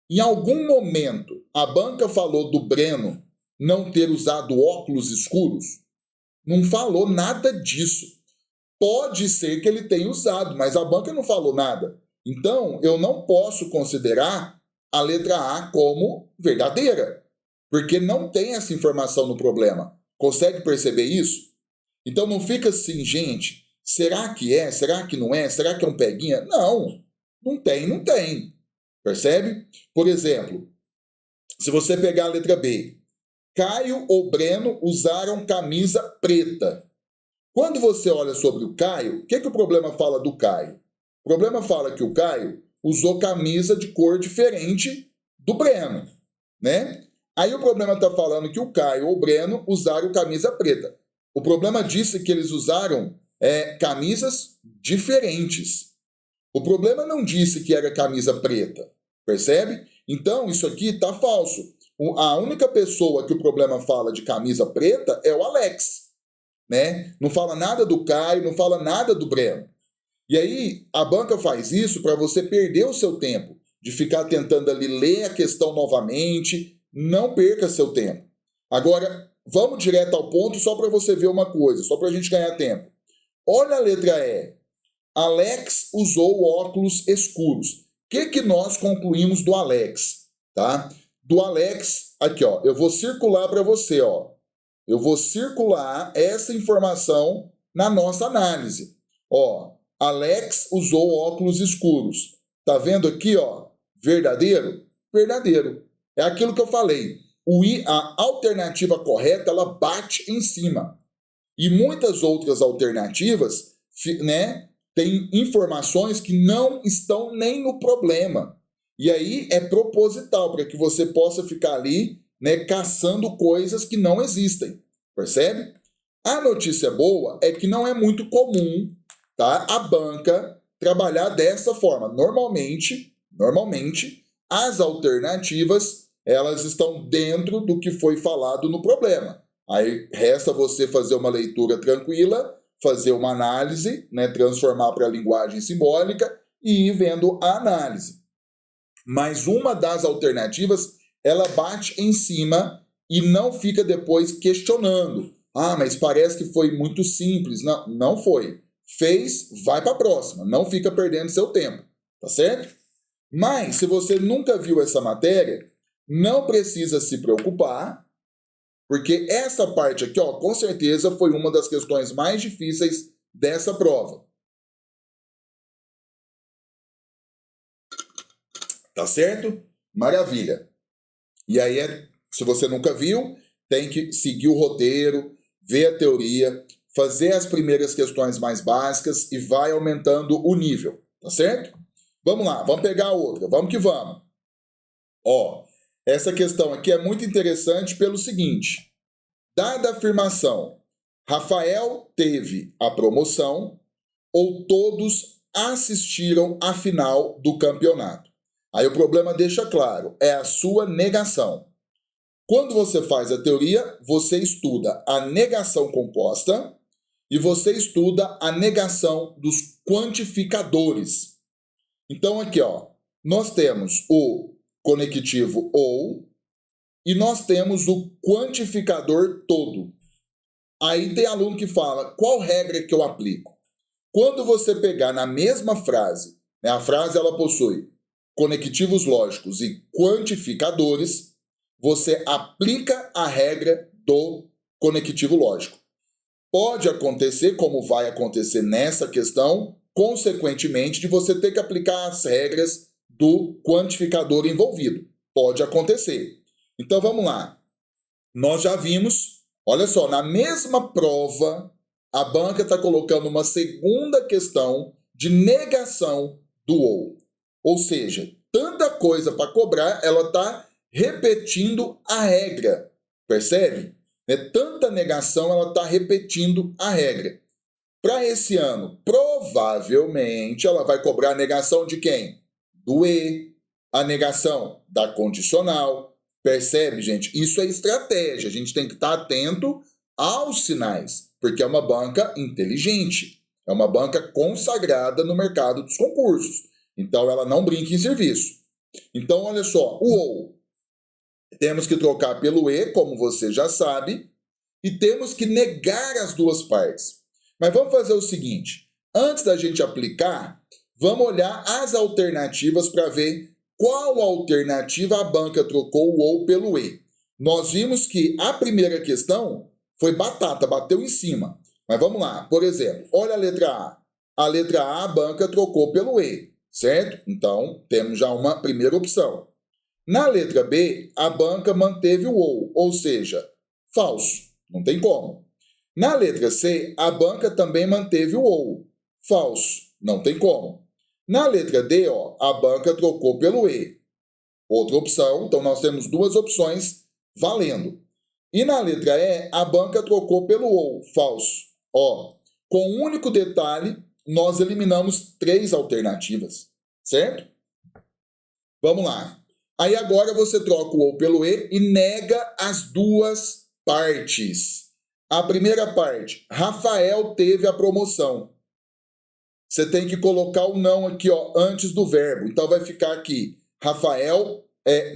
Em algum momento, a banca falou do Breno não ter usado óculos escuros? Não falou nada disso. Pode ser que ele tenha usado, mas a banca não falou nada. Então, eu não posso considerar a letra A como verdadeira, porque não tem essa informação no problema. Consegue perceber isso? Então, não fica assim, gente, será que é? Será que não é? Será que é um peguinha? Não, não tem, não tem. Percebe? Por exemplo, se você pegar a letra B, Caio ou Breno usaram camisa preta. Quando você olha sobre o Caio, o que o problema fala do Caio? O problema fala que o Caio usou camisa de cor diferente do Breno, né? Aí o problema está falando que o Caio ou o Breno usaram camisa preta. O problema disse que eles usaram camisas diferentes. O problema não disse que era camisa preta, percebe? Então, isso aqui está falso. A única pessoa que o problema fala de camisa preta é o Alex, né? Não fala nada do Caio, não fala nada do Breno. E aí, a banca faz isso para você perder o seu tempo, de ficar tentando ali ler a questão novamente. Não perca seu tempo. Agora, vamos direto ao ponto só para você ver uma coisa, só para a gente ganhar tempo. Olha a letra E. Alex usou óculos escuros. O que nós concluímos do Alex? Tá? Do Alex, aqui, ó, eu vou circular para você, ó. Eu vou circular essa informação na nossa análise. Ó, Alex usou óculos escuros. Tá vendo aqui, ó? Verdadeiro? Verdadeiro. É aquilo que eu falei. A alternativa correta, ela bate em cima. E muitas outras alternativas, né, tem informações que não estão nem no problema. E aí é proposital, para que você possa ficar ali, né, caçando coisas que não existem. Percebe? A notícia boa é que não é muito comum, tá, a banca trabalhar dessa forma. Normalmente, as alternativas, elas estão dentro do que foi falado no problema. Aí resta você fazer uma leitura tranquila, fazer uma análise, né, transformar para a linguagem simbólica e ir vendo a análise. Mas uma das alternativas, ela bate em cima e não fica depois questionando. Ah, mas parece que foi muito simples. Não, não foi. Fez, vai para a próxima. Não fica perdendo seu tempo. Tá certo? Mas, se você nunca viu essa matéria, não precisa se preocupar, porque essa parte aqui, ó, com certeza foi uma das questões mais difíceis dessa prova. Tá certo? Maravilha. E aí, se você nunca viu, tem que seguir o roteiro, ver a teoria, fazer as primeiras questões mais básicas e vai aumentando o nível, tá certo? Vamos lá, vamos pegar a outra, vamos que vamos. Ó, essa questão aqui é muito interessante pelo seguinte: dada a afirmação, Rafael teve a promoção ou todos assistiram à final do campeonato? Aí o problema deixa claro, é a sua negação. Quando você faz a teoria, você estuda a negação composta e você estuda a negação dos quantificadores. Então aqui, ó, nós temos o conectivo ou e nós temos o quantificador todo. Aí tem aluno que fala, qual regra que eu aplico? Quando você pegar na mesma frase, né, a frase ela possui conectivos lógicos e quantificadores, você aplica a regra do conectivo lógico. Pode acontecer, como vai acontecer nessa questão, consequentemente, de você ter que aplicar as regras do quantificador envolvido. Pode acontecer. Então vamos lá. Nós já vimos, olha só, na mesma prova, a banca está colocando uma segunda questão de negação do ou. Ou seja, tanta coisa para cobrar, ela está repetindo a regra. Percebe? Tanta negação, ela está repetindo a regra. Para esse ano, provavelmente, ela vai cobrar a negação de quem? Do e, a negação da condicional. Percebe, gente? Isso é estratégia. A gente tem que estar atento aos sinais, porque é uma banca inteligente. É uma banca consagrada no mercado dos concursos. Então, ela não brinca em serviço. Então, olha só, o ou. Temos que trocar pelo e, como você já sabe, e temos que negar as duas partes. Mas vamos fazer o seguinte, antes da gente aplicar, vamos olhar as alternativas para ver qual alternativa a banca trocou o ou pelo e. Nós vimos que a primeira questão foi batata, bateu em cima. Mas vamos lá, por exemplo, olha a letra A. A letra A banca trocou pelo e, certo? Então, temos já uma primeira opção. Na letra B, a banca manteve o ou seja, falso, não tem como. Na letra C, a banca também manteve o ou, falso, não tem como. Na letra D, ó, a banca trocou pelo e, outra opção, então nós temos duas opções valendo. E na letra E, a banca trocou pelo ou, falso. Ó, com um único detalhe, nós eliminamos três alternativas, certo? Vamos lá. Aí agora você troca o ou pelo e e nega as duas partes. A primeira parte, Rafael teve a promoção. Você tem que colocar o não aqui, ó, antes do verbo. Então vai ficar aqui, Rafael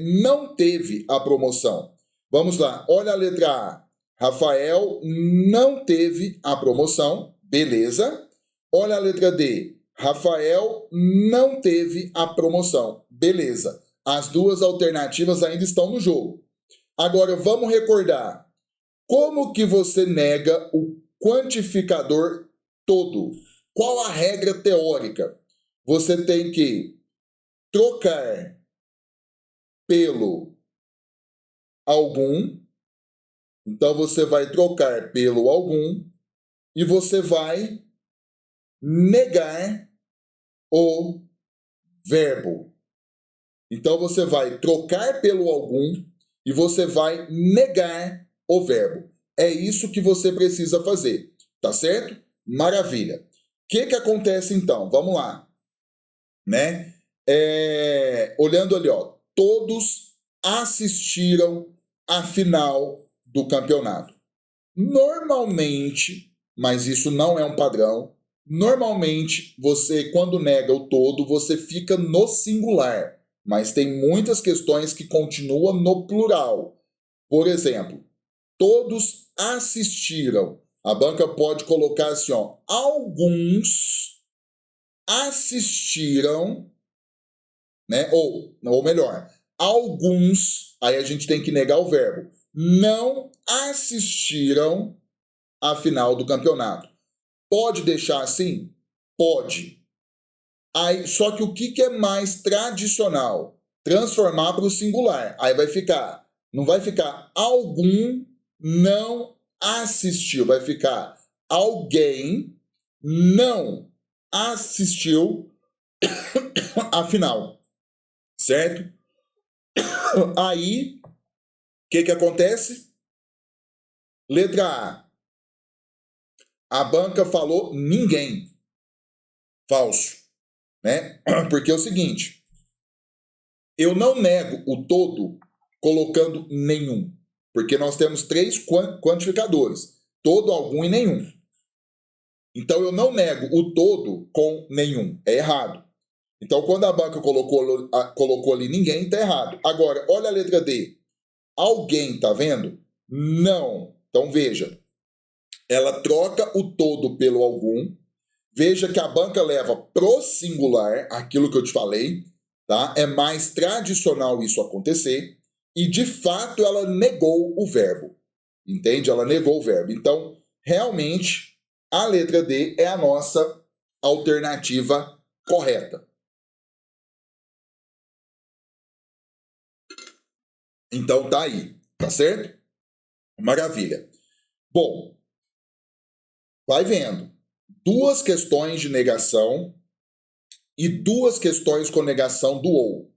não teve a promoção. Vamos lá, olha a letra A. Rafael não teve a promoção, beleza. Olha a letra D. Rafael não teve a promoção, beleza. As duas alternativas ainda estão no jogo. Agora, vamos recordar. Como que você nega o quantificador todo? Qual a regra teórica? Você tem que trocar pelo algum. Então, você vai trocar pelo algum e você vai negar o verbo. Então, você vai trocar pelo algum e você vai negar o verbo. É isso que você precisa fazer, tá certo? Maravilha. O que acontece então? Vamos lá. Né? Olhando ali, ó, todos assistiram à final do campeonato. Normalmente, mas isso não é um padrão, normalmente você, quando nega o todo, você fica no singular. Mas tem muitas questões que continuam no plural. Por exemplo, todos assistiram. A banca pode colocar assim, ó, alguns assistiram né? Ou melhor, alguns, aí a gente tem que negar o verbo, não assistiram à final do campeonato. Pode deixar assim? Pode. Aí, só que o que é mais tradicional? Transformar para o singular. Aí vai ficar, não vai ficar algum não assistiu, vai ficar alguém não assistiu à final, certo? Aí, o que acontece? Letra A. A banca falou ninguém. Falso, né? Porque é o seguinte, eu não nego o todo colocando nenhum, porque nós temos 3 quantificadores, todo, algum e nenhum. Então eu não nego o todo com nenhum, é errado. Então quando a banca colocou ali ninguém, está errado. Agora, olha a letra D. Alguém, tá vendo? Não. Então veja, ela troca o todo pelo algum. Veja que a banca leva pro singular, aquilo que eu te falei, tá? É mais tradicional isso acontecer. E, de fato, ela negou o verbo. Entende? Ela negou o verbo. Então, realmente, a letra D é a nossa alternativa correta. Então, tá aí. Tá certo? Maravilha. Bom, vai vendo. 2 questões de negação e 2 questões com negação do ou.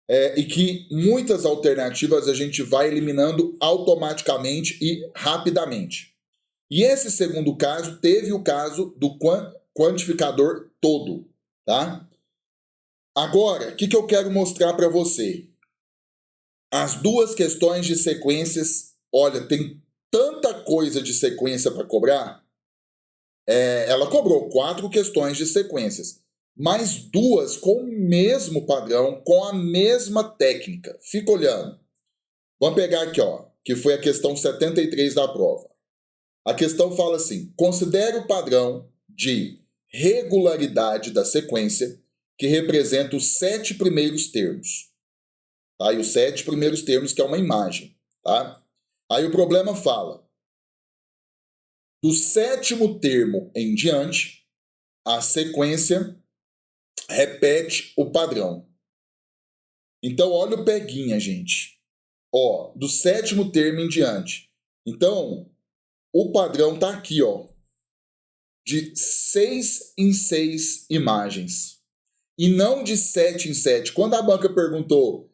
E que muitas alternativas a gente vai eliminando automaticamente e rapidamente. E esse segundo caso teve o caso do quantificador todo, tá? Agora, o que eu quero mostrar para você? As 2 questões de sequências, olha, tem tanta coisa de sequência para cobrar. Ela cobrou 4 questões de sequências, mais 2 com o mesmo padrão, com a mesma técnica. Fica olhando. Vamos pegar aqui, ó, que foi a questão 73 da prova. A questão fala assim: considere o padrão de regularidade da sequência que representa os 7 primeiros termos. Tá? E os 7 primeiros termos, que é uma imagem. Tá? Aí o problema fala: do 7º termo em diante, a sequência repete o padrão. Então, olha o peguinha, gente. Ó, do 7º termo em diante. Então, o padrão tá aqui, ó, de 6 em 6 imagens. E não de 7 em 7. Quando a banca perguntou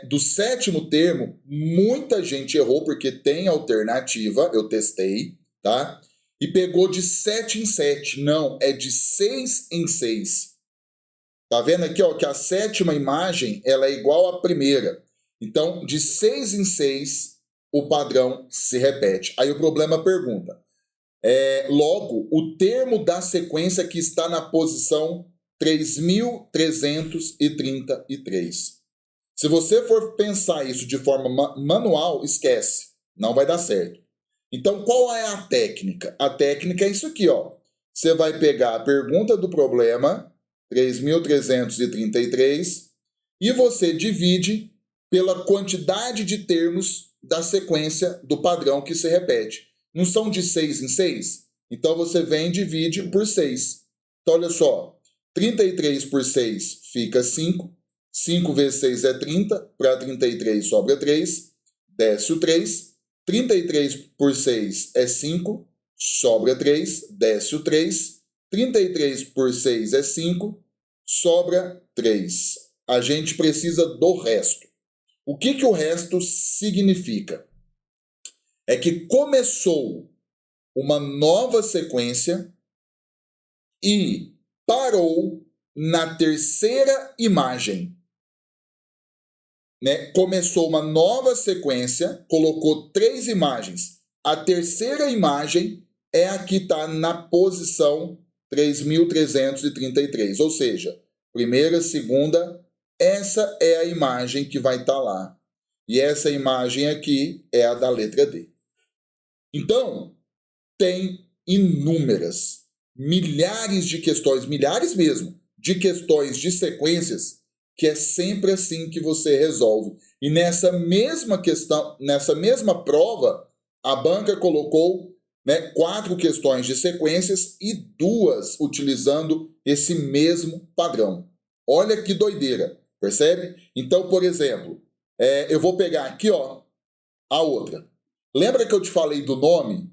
do 7º termo, muita gente errou, porque tem alternativa, eu testei, tá? E pegou de 7 em 7. Não, é de 6 em 6. Tá vendo aqui, ó, que a 7ª imagem ela é igual à primeira. Então, de 6 em 6, o padrão se repete. Aí o problema pergunta: logo, o termo da sequência que está na posição 3.333. Se você for pensar isso de forma manual, esquece. Não vai dar certo. Então, qual é a técnica? A técnica é isso aqui, ó. Você vai pegar a pergunta do problema, 3.333, e você divide pela quantidade de termos da sequência do padrão que se repete. Não são de 6 em 6? Então você vem e divide por 6. Então olha só, 33 por 6 fica 5. 5 vezes 6 é 30. Para 33 sobra 3. Desce o 3. 33 por 6 é 5. Sobra 3. Desce o 3. 33 por 6 é 5. Sobra 3. A gente precisa do resto. O que o resto significa? É que começou uma nova sequência e parou na 3ª imagem. Né? Começou uma nova sequência, colocou 3 imagens. A 3ª imagem é a que está na posição 3.333. Ou seja, primeira, segunda, essa é a imagem que vai estar lá. E essa imagem aqui é a da letra D. Então, tem inúmeras, milhares de questões, milhares mesmo, de questões de sequências que é sempre assim que você resolve. E nessa mesma questão, nessa mesma prova, a banca colocou, né, 4 questões de sequências e 2 utilizando esse mesmo padrão. Olha que doideira, percebe? Então, por exemplo, eu vou pegar aqui, ó, a outra. Lembra que eu te falei do nome?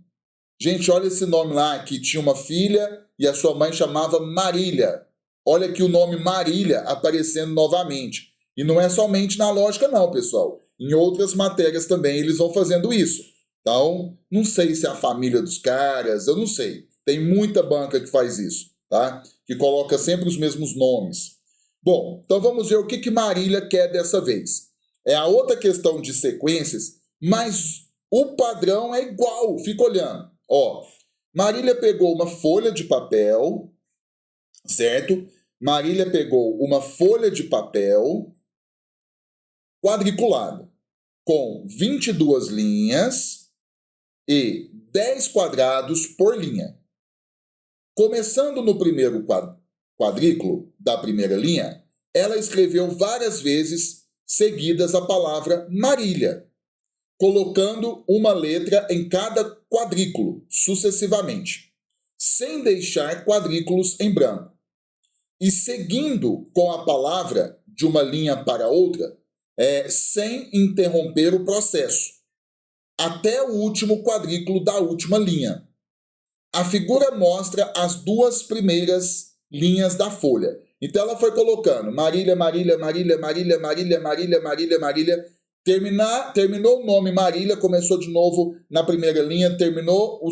Gente, olha esse nome lá, que tinha uma filha e a sua mãe chamava Marília. Olha aqui o nome Marília aparecendo novamente. E não é somente na lógica não, pessoal. Em outras matérias também eles vão fazendo isso. Então, não sei se é a família dos caras, eu não sei. Tem muita banca que faz isso, tá? Que coloca sempre os mesmos nomes. Bom, então vamos ver o que Marília quer dessa vez. É a outra questão de sequências, mas o padrão é igual. Fica olhando. Ó, Marília pegou uma folha de papel, certo? Marília pegou uma folha de papel quadriculada com 22 linhas e 10 quadrados por linha. Começando no primeiro quadrículo da primeira linha, ela escreveu várias vezes seguidas a palavra Marília, colocando uma letra em cada quadrículo, sucessivamente, sem deixar quadrículos em branco. E seguindo com a palavra de uma linha para outra, sem interromper o processo, até o último quadrículo da última linha. A figura mostra as 2 primeiras linhas da folha. Então ela foi colocando Marília, Marília, Marília, Marília, Marília, Marília, Marília, Marília. Terminou o nome Marília, começou de novo na primeira linha, terminou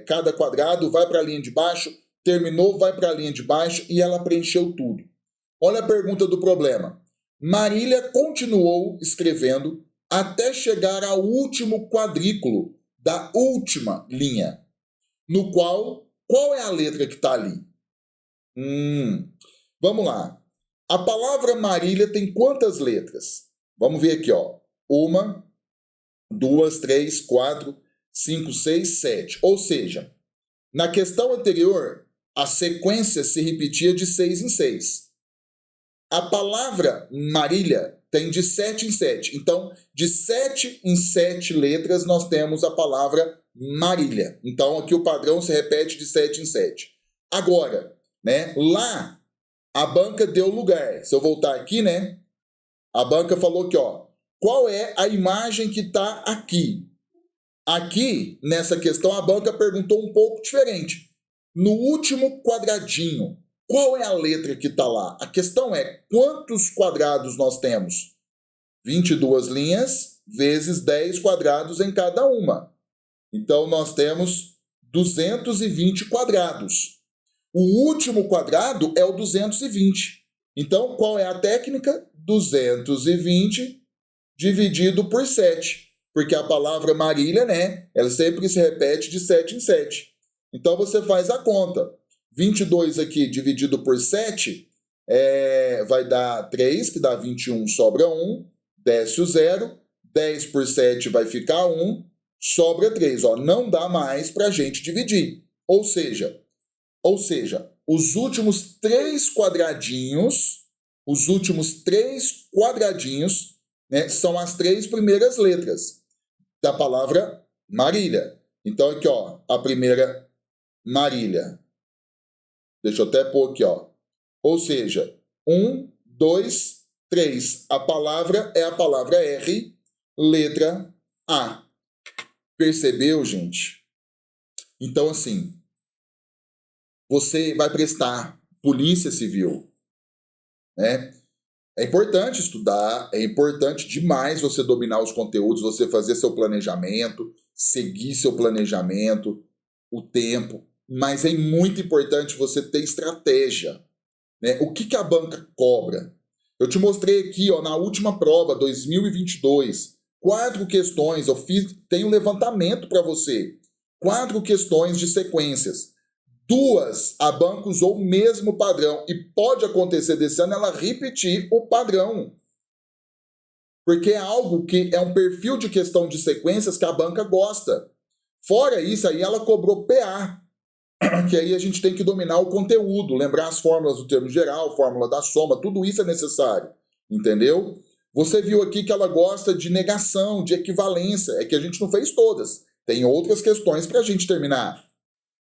cada quadrado, vai para a linha de baixo, terminou, vai para a linha de baixo e ela preencheu tudo. Olha a pergunta do problema. Marília continuou escrevendo até chegar ao último quadrículo da última linha, no qual é a letra que está ali? Vamos lá. A palavra Marília tem quantas letras? Vamos ver aqui, ó. 1, 2, 3, 4, 5, 6, 7. Ou seja, na questão anterior, a sequência se repetia de 6 em 6. A palavra Marília tem de 7 em 7. Então, de 7 em 7 letras, nós temos a palavra Marília. Então, aqui o padrão se repete de 7 em 7. Agora, né, lá, a banca deu lugar. Se eu voltar aqui, né, a banca falou que, ó, qual é a imagem que está aqui? Aqui, nessa questão, a banca perguntou um pouco diferente. No último quadradinho, qual é a letra que está lá? A questão é, quantos quadrados nós temos? 22 linhas vezes 10 quadrados em cada uma. Então, nós temos 220 quadrados. O último quadrado é o 220. Então, qual é a técnica? 220 dividido por 7. Porque a palavra Marília, né, ela sempre se repete de 7 em 7. Então, você faz a conta. 22 aqui dividido por 7 vai dar 3, que dá 21, sobra 1. Desce o 0. 10 por 7 vai ficar 1. Sobra 3. Ó, não dá mais para a gente dividir. Ou seja, os últimos 3 quadradinhos, né, são as 3 primeiras letras da palavra Marília. Então, aqui, ó, a primeira Marília. Deixa eu até pôr aqui, ó. Ou seja, 1, 2, 3. A palavra é a palavra R, letra A. Percebeu, gente? Então, assim, você vai prestar Polícia Civil, né? É importante estudar, é importante demais você dominar os conteúdos, você fazer seu planejamento, seguir seu planejamento, o tempo, mas é muito importante você ter estratégia, né? O que a banca cobra? Eu te mostrei aqui, ó, na última prova, 2022, 4 questões, tenho um levantamento para você, 4 questões de sequências. 2, a banca usou o mesmo padrão. E pode acontecer desse ano ela repetir o padrão. Porque é algo que é um perfil de questão de sequências que a banca gosta. Fora isso, aí ela cobrou PA. que aí a gente tem que dominar o conteúdo, lembrar as fórmulas do termo geral, fórmula da soma, tudo isso é necessário, entendeu? Você viu aqui que ela gosta de negação, de equivalência, é que a gente não fez todas, tem outras questões para a gente terminar,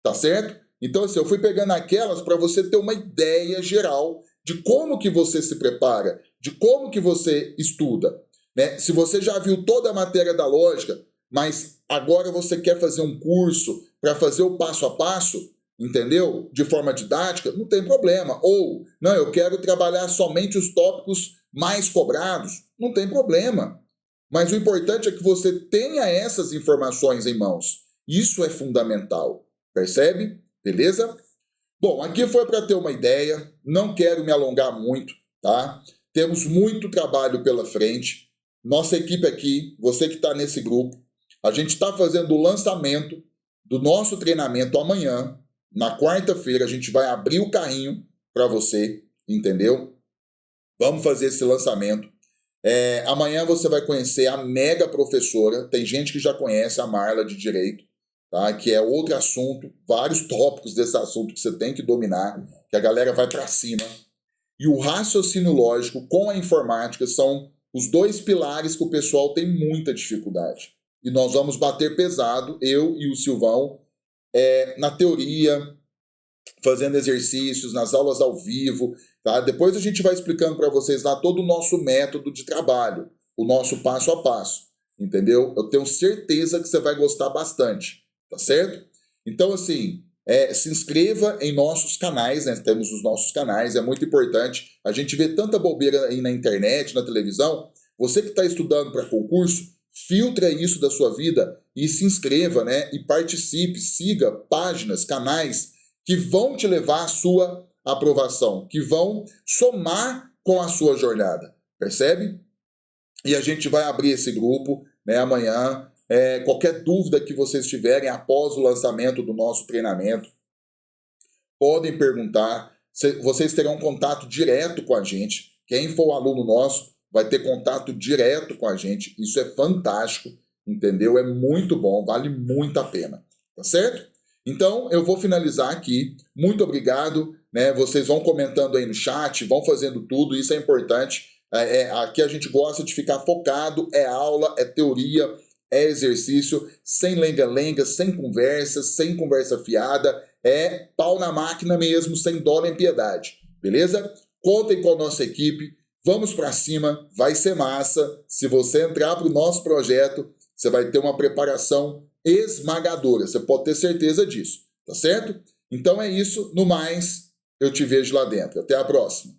tá certo? Então, assim, eu fui pegando aquelas para você ter uma ideia geral de como que você se prepara, de como que você estuda, né? Se você já viu toda a matéria da lógica, mas agora você quer fazer um curso para fazer o passo a passo, entendeu? De forma didática, não tem problema. Ou, não, eu quero trabalhar somente os tópicos mais cobrados, não tem problema. Mas o importante é que você tenha essas informações em mãos. Isso é fundamental, percebe? Beleza? Bom, aqui foi para ter uma ideia, não quero me alongar muito, tá? Temos muito trabalho pela frente. Nossa equipe aqui, você que está nesse grupo, a gente está fazendo o lançamento do nosso treinamento amanhã. Na quarta-feira a gente vai abrir o carrinho para você, entendeu? Vamos fazer esse lançamento. Amanhã você vai conhecer a mega professora. Tem gente que já conhece a Marla de Direito, tá? Que é outro assunto, vários tópicos desse assunto que você tem que dominar, que a galera vai para cima. E o raciocínio lógico com a informática são os dois pilares que o pessoal tem muita dificuldade. E nós vamos bater pesado, eu e o Silvão, na teoria, fazendo exercícios, nas aulas ao vivo, tá? Depois a gente vai explicando para vocês lá todo o nosso método de trabalho, o nosso passo a passo, entendeu? Eu tenho certeza que você vai gostar bastante, tá certo? Então, assim, se inscreva em nossos canais, né? Temos os nossos canais, é muito importante. A gente vê tanta bobeira aí na internet, na televisão. Você que está estudando para concurso, filtra isso da sua vida e se inscreva, né? E participe, siga páginas, canais que vão te levar à sua aprovação, que vão somar com a sua jornada, percebe? E a gente vai abrir esse grupo, né, amanhã. Qualquer dúvida que vocês tiverem após o lançamento do nosso treinamento, podem perguntar. Vocês terão contato direto com a gente. Quem for aluno nosso vai ter contato direto com a gente. Isso é fantástico, entendeu? É muito bom, vale muito a pena, tá certo? Então, eu vou finalizar aqui. Muito obrigado, né? Vocês vão comentando aí no chat, vão fazendo tudo, isso é importante. Aqui a gente gosta de ficar focado, é aula, é teoria, é exercício, sem lenga-lenga, sem conversa fiada, é pau na máquina mesmo, sem dó nem piedade, beleza? Contem com a nossa equipe, vamos para cima, vai ser massa. Se você entrar para o nosso projeto, você vai ter uma preparação esmagadora, você pode ter certeza disso, tá certo? Então é isso, no mais, eu te vejo lá dentro. Até a próxima.